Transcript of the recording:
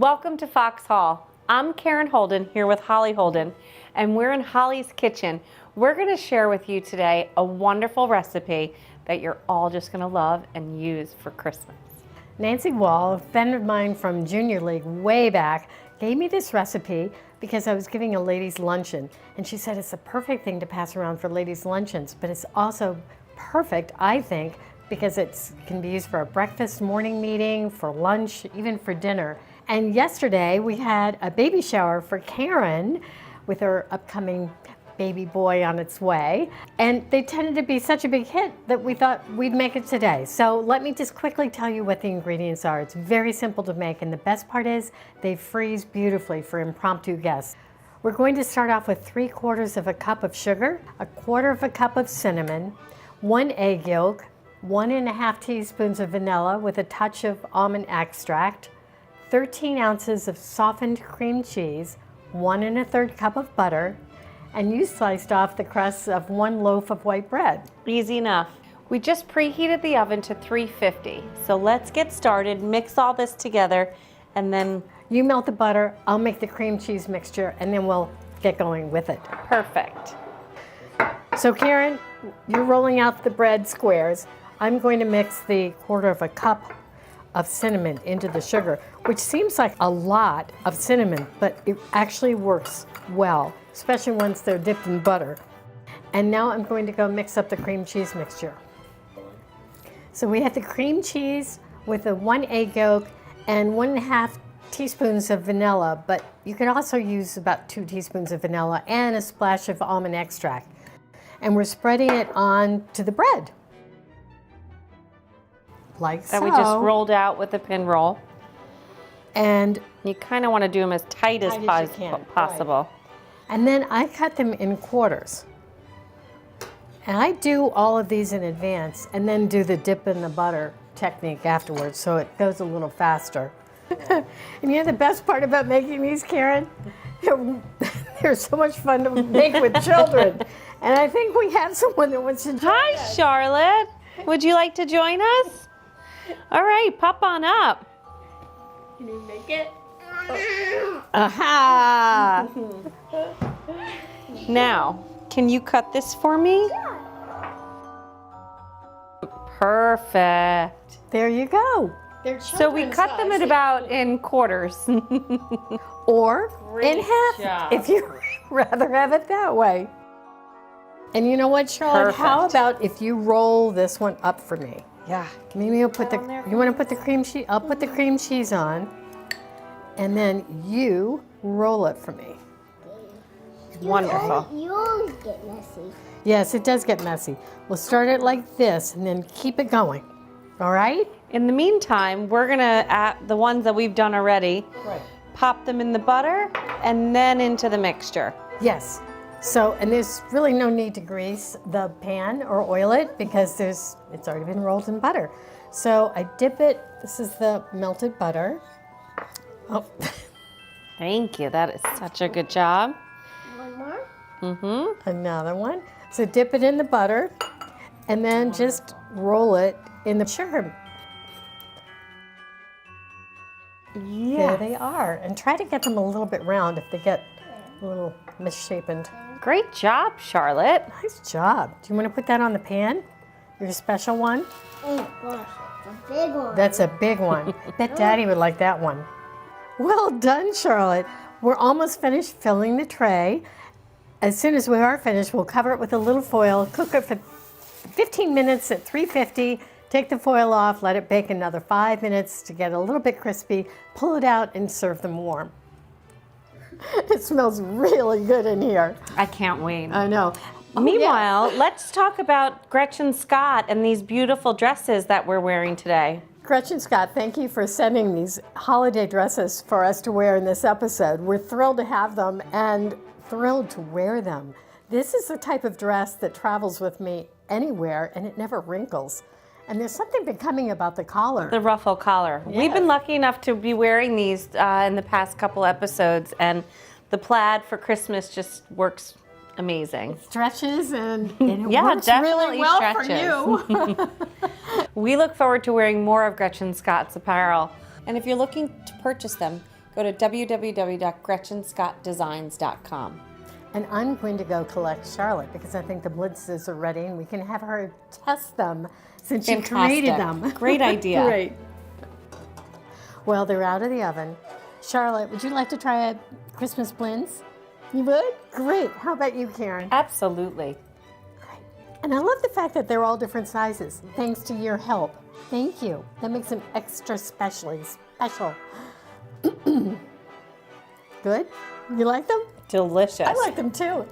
Welcome to Fox Hall. I'm Karen Holden here with Holly Holden, and we're in Holly's kitchen. We're going to share with you today a wonderful recipe that you're all just going to love and use for Christmas. Nancy Wall, a friend of mine from Junior League way back, gave me this recipe because I was giving a ladies' luncheon, and she said it's the perfect thing to pass around for ladies' luncheons, but it's also perfect, I think, because it can be used for a breakfast, morning meeting, for lunch, even for dinner. And yesterday we had a baby shower for Karen with her upcoming baby boy on its way. And they tended to be such a big hit that we thought we'd make it today. So let me just quickly tell you what the ingredients are. It's very simple to make, and the best part is they freeze beautifully for impromptu guests. We're going to start off with 3/4 of a cup of sugar, 1/4 of a cup of cinnamon, 1 egg yolk, 1½ teaspoons of vanilla with a touch of almond extract, 13 ounces of softened cream cheese, 1 1/3 cup of butter, and you sliced off the crusts of 1 loaf of white bread. Easy enough. We just preheated the oven to 350. So let's get started, mix all this together, and then You melt the butter, I'll make the cream cheese mixture, and then we'll get going with it. perfect. So Karen, you're rolling out the bread squares. I'm going to mix the 1/4 of a cup of cinnamon into the sugar, which seems like a lot of cinnamon, but it actually works well, especially once they're dipped in butter. And now I'm going to go mix up the cream cheese mixture. So we have the cream cheese with a 1 egg yolk and 1½ teaspoons of vanilla, but you could also use about 2 teaspoons of vanilla and a splash of almond extract. And we're spreading it on to the bread. Like so. That we just rolled out with a pin roll. And You kind of want to do them as tight as Tight as you can, possible. And then I cut them in quarters. And I do all of these in advance and then do the dip in the butter technique afterwards, so it goes a little faster. And you know the best part about making these, Karen? They're so much fun to make with children. And I think we have someone that wants to join Hi, us. Charlotte. Would you like to join us? All right, pop on up. Can you make it? Aha! Now, can you cut this for me? Perfect. There you go. So we cut them at about in quarters. Or in Great half, job. if you rather have it that way. And you know what, Charlotte? How Perfect. about if you roll this one up for me? Yeah. Maybe you'll put the. on there You want to put the cream cheese? I'll put the cream cheese on, and then you roll it for me. Wonderful. You'll get messy. Yes, it does get messy. We'll start it like this, and then keep it going. All right? In the meantime, we're gonna add the ones that we've done already. Right. Pop them in the butter and then into the mixture. Yes. So, and there's really no need to grease the pan or oil it because it's already been rolled in butter. So I dip it. This is the melted butter. Oh, Thank you. That is such a good job. One more? Mm-hmm. another one. So dip it in the butter and then just roll it in the sugar. There they are. And try to get them a little bit round if they get a little misshapen. Great job, Charlotte. Nice job. Do you want to put that on the pan? Your special one? Oh gosh, it's a big one. That's a big one. I bet Daddy would like that one. Well done, Charlotte. We're almost finished filling the tray. As soon as we are finished, we'll cover it with a little foil, cook it for 15 minutes at 350, take the foil off, let it bake another 5 minutes to get a little bit crispy, pull it out and serve them warm. It smells really good in here. I can't wait. I know. Meanwhile, let's talk about Gretchen Scott and these beautiful dresses that we're wearing today. Gretchen Scott, thank you for sending these holiday dresses for us to wear in this episode. We're thrilled to have them and thrilled to wear them. This is the type of dress that travels with me anywhere and it never wrinkles. And there's something becoming about the collar. The ruffle collar. We've Yes. been lucky enough to be wearing these in the past couple episodes, and the plaid for Christmas just works amazing. Stretches and it Yeah, works really definitely well stretches. for you. We look forward to wearing more of Gretchen Scott's apparel. And if you're looking to purchase them, go to www.gretchenscottdesigns.com. And I'm going to go collect Charlotte because I think the Blintzes are ready and we can have her test them since she created them. Great idea. Great. Well, they're out of the oven. Charlotte, would you like to try a Christmas Blintz? You would? Great. How about you, Karen? Absolutely. Great. And I love the fact that they're all different sizes, thanks to your help. Thank you. That makes them extra special. Good? You like them? Delicious. I like them too.